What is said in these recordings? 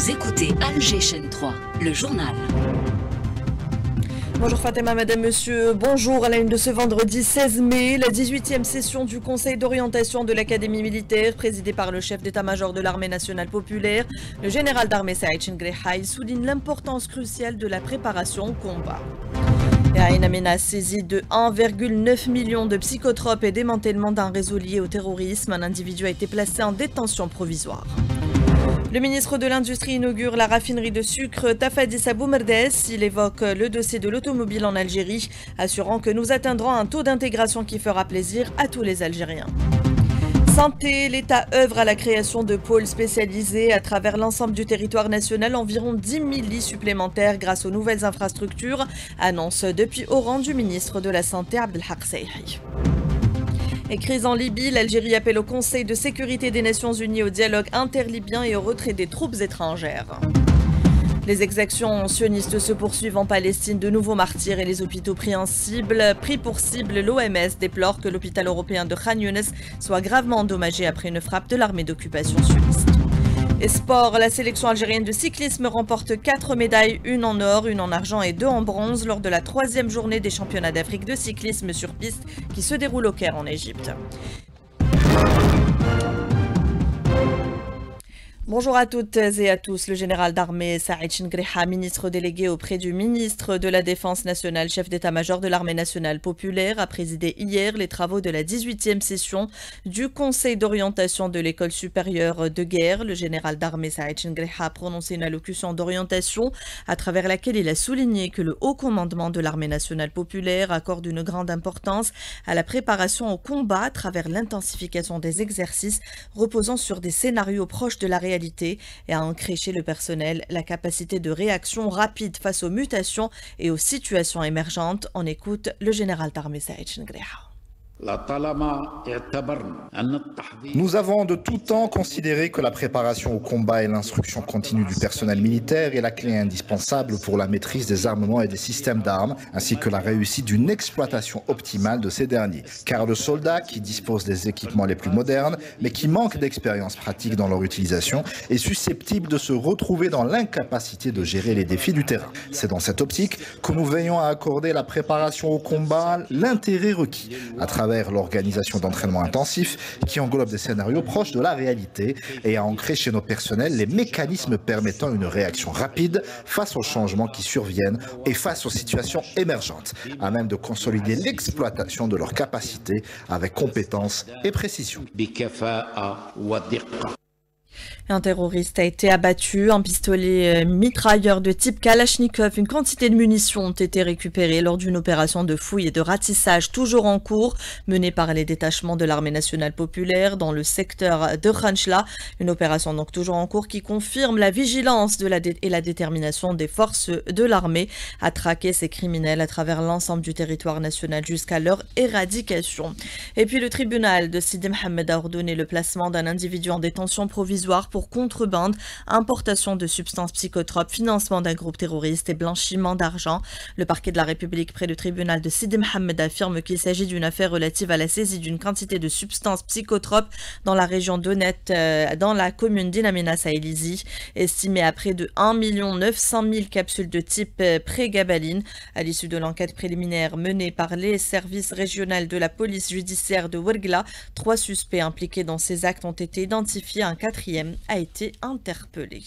Vous écoutez Alger Chaîne 3, le journal. Bonjour Fatima, madame, monsieur, bonjour. À la une de ce vendredi 16 mai, la 18e session du Conseil d'orientation de l'Académie militaire, présidée par le chef d'état-major de l'armée nationale populaire, le général d'armée Saïd Chengrehai, souligne l'importance cruciale de la préparation au combat. Ain Amena saisi de 1,9 million de psychotropes et démantèlement d'un réseau lié au terrorisme. Un individu a été placé en détention provisoire. Le ministre de l'Industrie inaugure la raffinerie de sucre Tafadis Abou Merdes. Il évoque le dossier de l'automobile en Algérie, assurant que nous atteindrons un taux d'intégration qui fera plaisir à tous les Algériens. Santé, l'État œuvre à la création de pôles spécialisés à travers l'ensemble du territoire national, environ 10 000 lits supplémentaires grâce aux nouvelles infrastructures, annonce depuis Oran du ministre de la Santé Abdelhak Seihi. Et crise en Libye, l'Algérie appelle au Conseil de sécurité des Nations Unies au dialogue interlibyen et au retrait des troupes étrangères. Les exactions sionistes se poursuivent en Palestine, de nouveaux martyrs et les hôpitaux pris pour cible. L'OMS déplore que l'hôpital européen de Khan Younes soit gravement endommagé après une frappe de l'armée d'occupation sioniste. Et sport, la sélection algérienne de cyclisme remporte 4 médailles, une en or, une en argent et 2 en bronze lors de la 3e journée des championnats d'Afrique de cyclisme sur piste qui se déroule au Caire en Égypte. Bonjour à toutes et à tous. Le général d'armée Saïd Chengrehai, ministre délégué auprès du ministre de la Défense nationale, chef d'état-major de l'armée nationale populaire, a présidé hier les travaux de la 18e session du Conseil d'orientation de l'école supérieure de guerre. Le général d'armée Saïd Chengrehai a prononcé une allocution d'orientation à travers laquelle il a souligné que le haut commandement de l'armée nationale populaire accorde une grande importance à la préparation au combat à travers l'intensification des exercices reposant sur des scénarios proches de la réalité et à ancrer chez le personnel la capacité de réaction rapide face aux mutations et aux situations émergentes. On écoute le général d'armée Saïd Chengrehai. Nous avons de tout temps considéré que la préparation au combat et l'instruction continue du personnel militaire est la clé indispensable pour la maîtrise des armements et des systèmes d'armes, ainsi que la réussite d'une exploitation optimale de ces derniers. Car le soldat, qui dispose des équipements les plus modernes, mais qui manque d'expérience pratique dans leur utilisation, est susceptible de se retrouver dans l'incapacité de gérer les défis du terrain. C'est dans cette optique que nous veillons à accorder à la préparation au combat l'intérêt requis, à travers l'organisation d'entraînement intensif qui englobe des scénarios proches de la réalité et à ancrer chez nos personnels les mécanismes permettant une réaction rapide face aux changements qui surviennent et face aux situations émergentes, à même de consolider l'exploitation de leurs capacités avec compétence et précision. Un terroriste a été abattu, un pistolet mitrailleur de type Kalachnikov. Une quantité de munitions ont été récupérées lors d'une opération de fouille et de ratissage toujours en cours, menée par les détachements de l'armée nationale populaire dans le secteur de Khanchla. Une opération donc toujours en cours qui confirme la vigilance et la détermination des forces de l'armée à traquer ces criminels à travers l'ensemble du territoire national jusqu'à leur éradication. Et puis le tribunal de Sidi Mohamed a ordonné le placement d'un individu en détention provisoire pour contrebande, importation de substances psychotropes, financement d'un groupe terroriste et blanchiment d'argent. Le parquet de la République près du tribunal de Sidi Mohamed affirme qu'il s'agit d'une affaire relative à la saisie d'une quantité de substances psychotropes dans la région d'Onet, dans la commune d'Inamina Saïlizi, estimée à près de 1 900 000 capsules de type prégabaline. À l'issue de l'enquête préliminaire menée par les services régionaux de la police judiciaire de Ouergla, 3 suspects impliqués dans ces actes ont été identifiés, un 4e a été interpellé.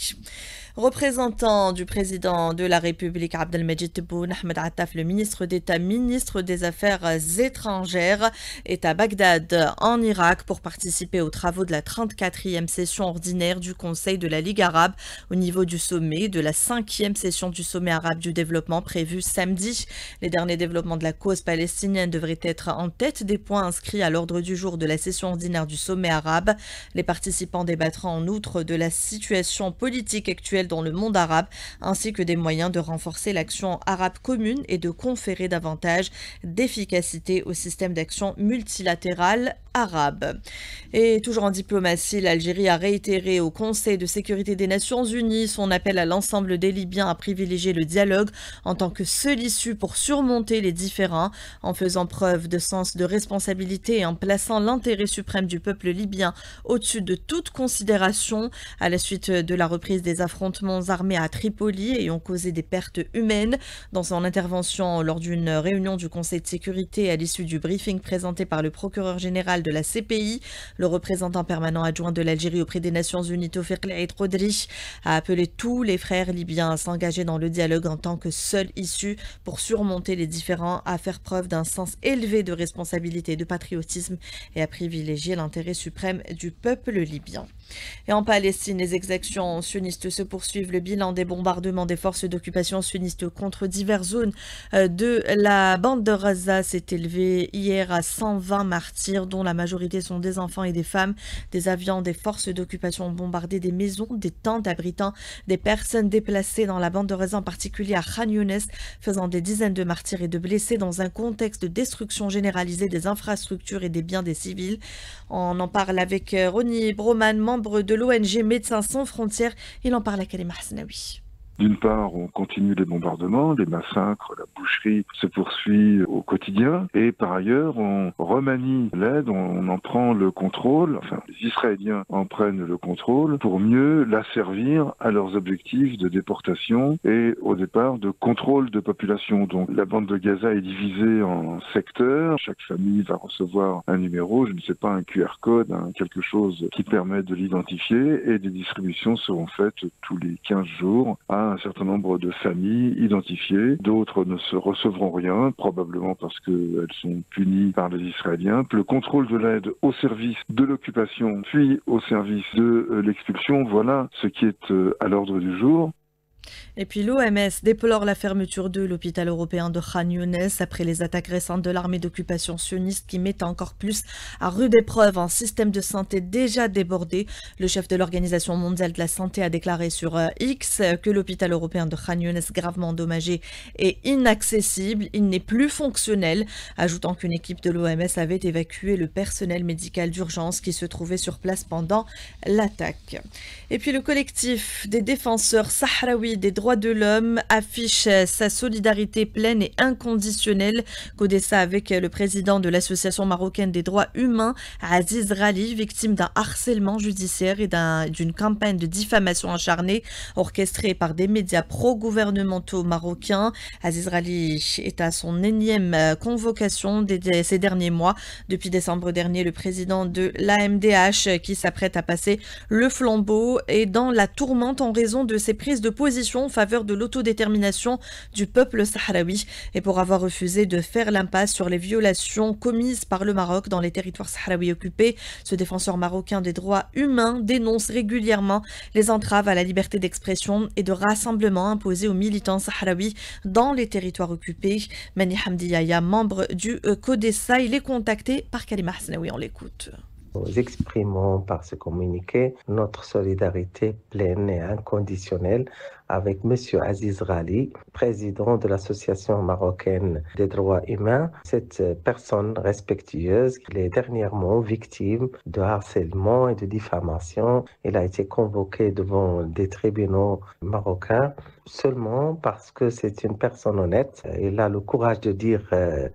Représentant du président de la République Abdelmajid Tebboune, Ahmed Attaf, le ministre d'État, ministre des Affaires étrangères, est à Bagdad en Irak pour participer aux travaux de la 34e session ordinaire du Conseil de la Ligue arabe au niveau du sommet de la 5e session du sommet arabe du développement prévue samedi. Les derniers développements de la cause palestinienne devraient être en tête des points inscrits à l'ordre du jour de la session ordinaire du sommet arabe. Les participants débattront en outre de la situation politique actuelle dans le monde arabe, ainsi que des moyens de renforcer l'action arabe commune et de conférer davantage d'efficacité au système d'action multilatéral arabes. Et toujours en diplomatie, l'Algérie a réitéré au Conseil de sécurité des Nations Unies son appel à l'ensemble des Libyens à privilégier le dialogue en tant que seule issue pour surmonter les différends, en faisant preuve de sens de responsabilité et en plaçant l'intérêt suprême du peuple libyen au-dessus de toute considération. À la suite de la reprise des affrontements armés à Tripoli ayant causé des pertes humaines, dans son intervention lors d'une réunion du Conseil de sécurité à l'issue du briefing présenté par le procureur général de la CPI, le représentant permanent adjoint de l'Algérie auprès des Nations Unies, Tawfiq El Khodri, a appelé tous les frères libyens à s'engager dans le dialogue en tant que seule issue pour surmonter les différends, à faire preuve d'un sens élevé de responsabilité et de patriotisme et à privilégier l'intérêt suprême du peuple libyen. Et en Palestine, les exactions sionistes se poursuivent. Le bilan des bombardements des forces d'occupation sionistes contre diverses zones de la bande de Gaza s'est élevé hier à 120 martyrs, dont la majorité sont des enfants et des femmes. Des avions des forces d'occupation ont bombardé des maisons, des tentes abritant des personnes déplacées dans la bande de Gaza, en particulier à Khan Younes, faisant des dizaines de martyrs et de blessés dans un contexte de destruction généralisée des infrastructures et des biens des civils. On en parle avec Ronnie Broman, membre de l'ONG Médecins sans frontières. Il en parle à Kalima Hasnaoui. D'une part, on continue les bombardements, les massacres, la boucherie se poursuit au quotidien. Et par ailleurs, on remanie l'aide, on en prend le contrôle, enfin les Israéliens en prennent le contrôle pour mieux l'asservir à leurs objectifs de déportation et au départ de contrôle de population. Donc la bande de Gaza est divisée en secteurs, chaque famille va recevoir un numéro, je ne sais pas, un QR code, quelque chose qui permet de l'identifier, et des distributions seront faites tous les 15 jours à un certain nombre de familles identifiées. D'autres ne se recevront rien, probablement parce qu'elles sont punies par les Israéliens. Le contrôle de l'aide au service de l'occupation, puis au service de l'expulsion, voilà ce qui est à l'ordre du jour. Et puis l'OMS déplore la fermeture de l'hôpital européen de Khan Younes après les attaques récentes de l'armée d'occupation sioniste qui mettent encore plus à rude épreuve un système de santé déjà débordé. Le chef de l'Organisation mondiale de la santé a déclaré sur X que l'hôpital européen de Khan Younes, gravement endommagé, est inaccessible, il n'est plus fonctionnel, ajoutant qu'une équipe de l'OMS avait évacué le personnel médical d'urgence qui se trouvait sur place pendant l'attaque. Et puis le collectif des défenseurs sahraouis des droits de l'homme affiche sa solidarité pleine et inconditionnelle qu'Odessa avec le président de l'association marocaine des droits humains, Aziz Ghali, victime d'un harcèlement judiciaire et d'une campagne de diffamation acharnée orchestrée par des médias pro-gouvernementaux marocains. Aziz Ghali est à son énième convocation ces derniers mois. Depuis décembre dernier, le président de l'AMDH, qui s'apprête à passer le flambeau, est dans la tourmente en raison de ses prises de position en faveur de l'autodétermination du peuple sahraoui et pour avoir refusé de faire l'impasse sur les violations commises par le Maroc dans les territoires sahraouis occupés. Ce défenseur marocain des droits humains dénonce régulièrement les entraves à la liberté d'expression et de rassemblement imposées aux militants sahraouis dans les territoires occupés. Mani Hamdi Yahya, membre du CODESA, il est contacté par Kalima Hasnaoui. On l'écoute. Nous exprimons par ce communiqué notre solidarité pleine et inconditionnelle avec M. Aziz Ghali, président de l'Association marocaine des droits humains. Cette personne respectueuse, qui est dernièrement victime de harcèlement et de diffamation, il a été convoqué devant des tribunaux marocains seulement parce que c'est une personne honnête. Il a le courage de dire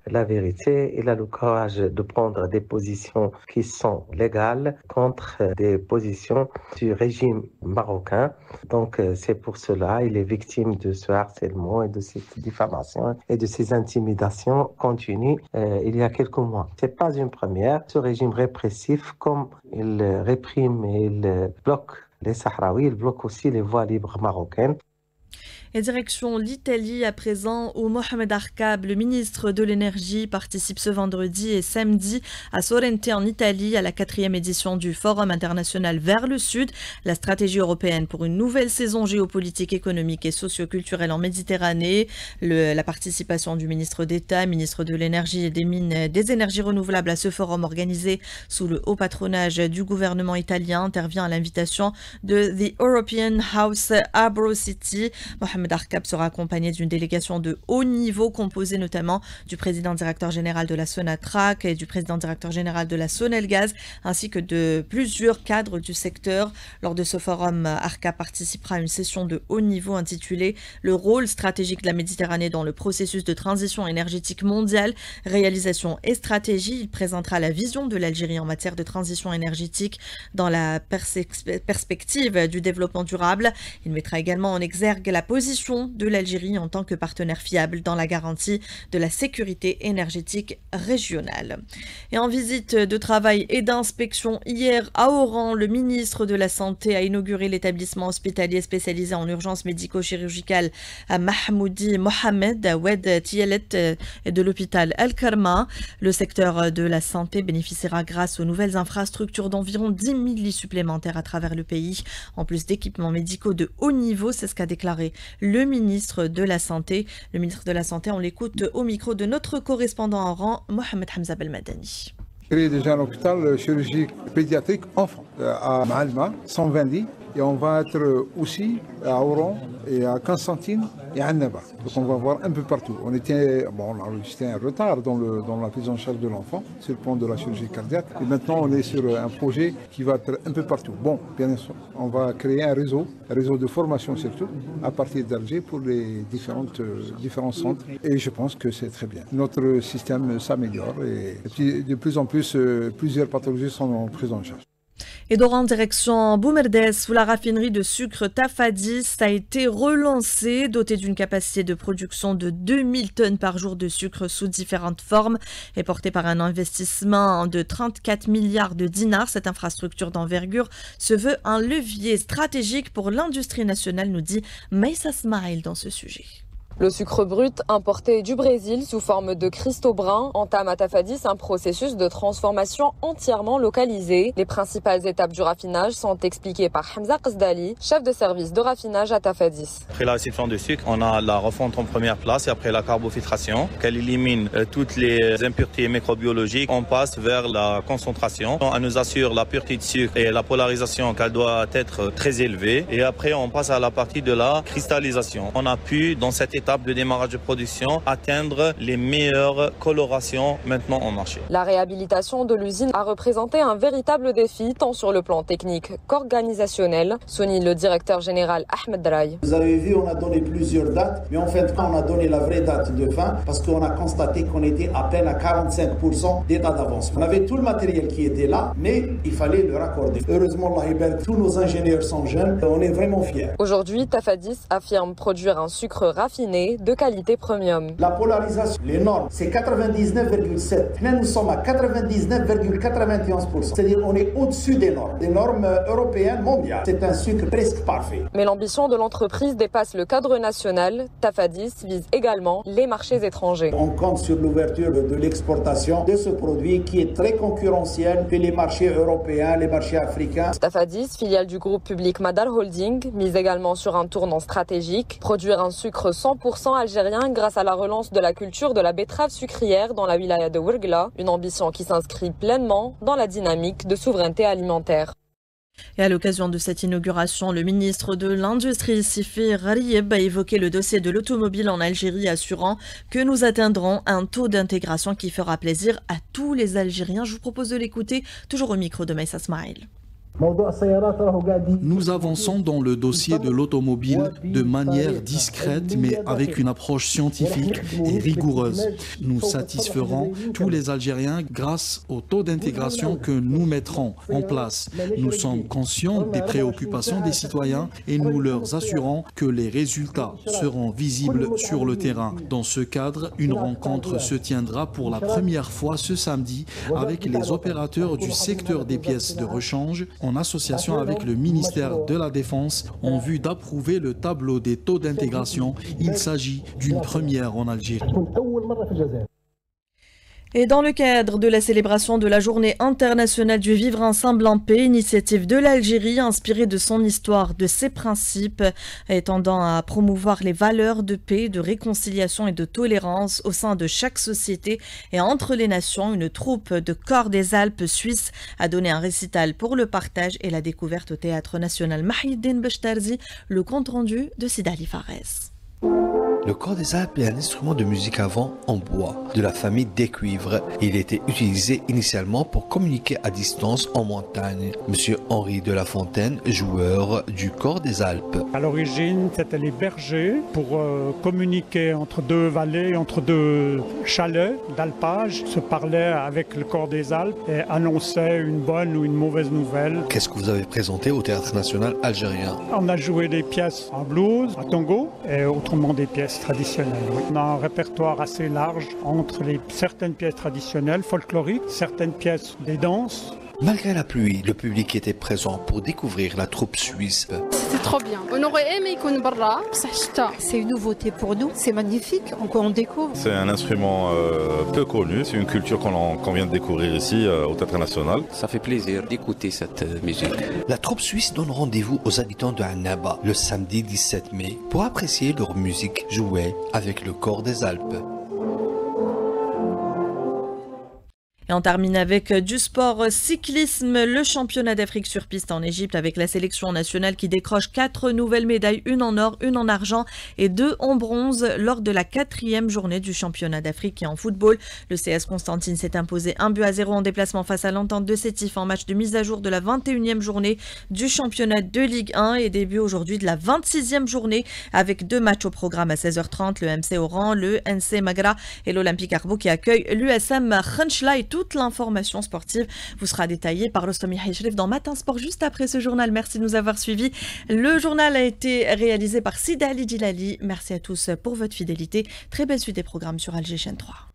la vérité, il a le courage de prendre des positions qui sont légales contre des positions du régime marocain. Donc c'est pour cela il est victime de ce harcèlement et de cette diffamation et de ces intimidations continues il y a quelques mois. C'est pas une première. Ce régime répressif, comme il réprime et il bloque les Sahraouis, il bloque aussi les voies libres marocaines. Et direction l'Italie à présent, où Mohamed Arkab, le ministre de l'énergie, participe ce vendredi et samedi à Sorrente en Italie à la 4e édition du Forum international vers le Sud, la stratégie européenne pour une nouvelle saison géopolitique, économique et socio-culturelle en Méditerranée. La participation du ministre d'État, ministre de l'énergie et des mines des énergies renouvelables à ce forum organisé sous le haut patronage du gouvernement italien intervient à l'invitation de The European House Arbor City. Mohamed Mohamed Arkab sera accompagné d'une délégation de haut niveau composée notamment du président directeur général de la Sonatrach et du président directeur général de la Sonelgaz, ainsi que de plusieurs cadres du secteur. Lors de ce forum, Arkab participera à une session de haut niveau intitulée « Le rôle stratégique de la Méditerranée dans le processus de transition énergétique mondiale, réalisation et stratégie ». Il présentera la vision de l'Algérie en matière de transition énergétique dans la perspective du développement durable. Il mettra également en exergue la position de l'Algérie en tant que partenaire fiable dans la garantie de la sécurité énergétique régionale. Et en visite de travail et d'inspection hier à Oran, le ministre de la Santé a inauguré l'établissement hospitalier spécialisé en urgence médico-chirurgicale à Mahmoudi Mohamed, à Oued Tielet et de l'hôpital Al-Karma. Le secteur de la santé bénéficiera grâce aux nouvelles infrastructures d'environ 10 000 lits supplémentaires à travers le pays, en plus d'équipements médicaux de haut niveau. C'est ce qu'a déclaré le ministre de la Santé. Le ministre de la Santé, on l'écoute au micro de notre correspondant en rang, Mohamed Hamza Belmadani. Créer déjà un hôpital chirurgique pédiatrique enfant à Maalma, 120 lits. Et on va être aussi à Oran et à Constantine et à Annaba. Donc on va voir un peu partout. On a enregistré un retard dans la prise en charge de l'enfant sur le plan de la chirurgie cardiaque. Et maintenant on est sur un projet qui va être un peu partout. Bon, bien sûr, on va créer un réseau de formation surtout, à partir d'Alger pour les différents centres. Et je pense que c'est très bien. Notre système s'améliore et de plus en plus, plusieurs pathologies sont prises en charge. Et d'Oran, direction Boumerdes, où la raffinerie de sucre Tafadis a été relancée, dotée d'une capacité de production de 2000 tonnes par jour de sucre sous différentes formes et portée par un investissement de 34 milliards de dinars. Cette infrastructure d'envergure se veut un levier stratégique pour l'industrie nationale, nous dit Maïssa Smaïl dans ce sujet. Le sucre brut importé du Brésil sous forme de cristaux bruns entame à Tafadis un processus de transformation entièrement localisé. Les principales étapes du raffinage sont expliquées par Hamza Qasdali, chef de service de raffinage à Tafadis. Après la réception de sucre, on a la refonte en première place et après la carbofiltration, qu'elle élimine toutes les impuretés microbiologiques. On passe vers la concentration. Elle nous assure la pureté de sucre et la polarisation qu'elle doit être très élevée. Et après, on passe à la partie de la cristallisation. On a pu, dans cette étape de démarrage de production, atteindre les meilleures colorations maintenant en marché. La réhabilitation de l'usine a représenté un véritable défi tant sur le plan technique qu'organisationnel, souligne le directeur général Ahmed Draï. Vous avez vu, on a donné plusieurs dates, mais en fin de compte, on a donné la vraie date de fin parce qu'on a constaté qu'on était à peine à 45% d'état d'avance. On avait tout le matériel qui était là, mais il fallait le raccorder. Heureusement, tous nos ingénieurs sont jeunes, on est vraiment fiers. Aujourd'hui, Tafadis affirme produire un sucre raffiné de qualité premium. La polarisation, les normes, c'est 99,7. Là, nous sommes à 99,91%. C'est-à-dire on est au-dessus des normes européennes, mondiales. C'est un sucre presque parfait. Mais l'ambition de l'entreprise dépasse le cadre national. Tafadis vise également les marchés étrangers. On compte sur l'ouverture de l'exportation de ce produit qui est très concurrentiel que les marchés européens, les marchés africains. Tafadis, filiale du groupe public Madal Holding, mise également sur un tournant stratégique, produire un sucre 100% algérien grâce à la relance de la culture de la betterave sucrière dans la wilaya de Ouergla, une ambition qui s'inscrit pleinement dans la dynamique de souveraineté alimentaire. Et à l'occasion de cette inauguration, le ministre de l'Industrie, Sifi Gharieb, a évoqué le dossier de l'automobile en Algérie, assurant que nous atteindrons un taux d'intégration qui fera plaisir à tous les Algériens. Je vous propose de l'écouter, toujours au micro de Maïssa Smaïl. Nous avançons dans le dossier de l'automobile de manière discrète mais avec une approche scientifique et rigoureuse. Nous satisferons tous les Algériens grâce au taux d'intégration que nous mettrons en place. Nous sommes conscients des préoccupations des citoyens et nous leur assurons que les résultats seront visibles sur le terrain. Dans ce cadre, une rencontre se tiendra pour la première fois ce samedi avec les opérateurs du secteur des pièces de rechange en association avec le ministère de la Défense en vue d'approuver le tableau des taux d'intégration. Il s'agit d'une première en Algérie. Et dans le cadre de la célébration de la Journée internationale du vivre ensemble en paix, initiative de l'Algérie inspirée de son histoire, de ses principes, et tendant à promouvoir les valeurs de paix, de réconciliation et de tolérance au sein de chaque société et entre les nations, une troupe de Corps des Alpes suisse a donné un récital pour le partage et la découverte au Théâtre national Mahidine Bechtarzi, le compte-rendu de Sidali Fares. Le Corps des Alpes est un instrument de musique à vent en bois de la famille des cuivres. Il était utilisé initialement pour communiquer à distance en montagne. Monsieur Henri de la Fontaine, joueur du Corps des Alpes. À l'origine, c'était les bergers pour communiquer entre deux vallées, entre deux chalets d'alpage, se parlaient avec le Corps des Alpes et annonçaient une bonne ou une mauvaise nouvelle. Qu'est-ce que vous avez présenté au Théâtre national algérien? On a joué des pièces en blues, en tango et autrement des pièces traditionnelles. Oui. On a un répertoire assez large entre certaines pièces traditionnelles, folkloriques, certaines pièces des danses. Malgré la pluie, le public était présent pour découvrir la troupe suisse. C'était trop bien. On aurait aimé qu'on barra. C'est une nouveauté pour nous, c'est magnifique, on découvre. C'est un instrument peu connu, c'est une culture qu'on vient de découvrir ici au Théâtre national. Ça fait plaisir d'écouter cette musique. La troupe suisse donne rendez-vous aux habitants de Annaba le samedi 17 mai pour apprécier leur musique jouée avec le Corps des Alpes. Et on termine avec du sport cyclisme, le championnat d'Afrique sur piste en Égypte avec la sélection nationale qui décroche 4 nouvelles médailles, une en or, une en argent et 2 en bronze lors de la 4e journée du championnat d'Afrique. Et en football, le CS Constantine s'est imposé 1-0 en déplacement face à l'Entente de Sétif en match de mise à jour de la 21e journée du championnat de Ligue 1 et début aujourd'hui de la 26e journée avec 2 matchs au programme à 16h30, le MC Oran, le NC Magra et l'Olympique Arbo qui accueille l'USM Khenchla. Toute l'information sportive vous sera détaillée par Rostomi Hichrif dans Matin Sport juste après ce journal. Merci de nous avoir suivis. Le journal a été réalisé par Sidali Djilali. Merci à tous pour votre fidélité. Très belle suite des programmes sur Alger Chaîne 3.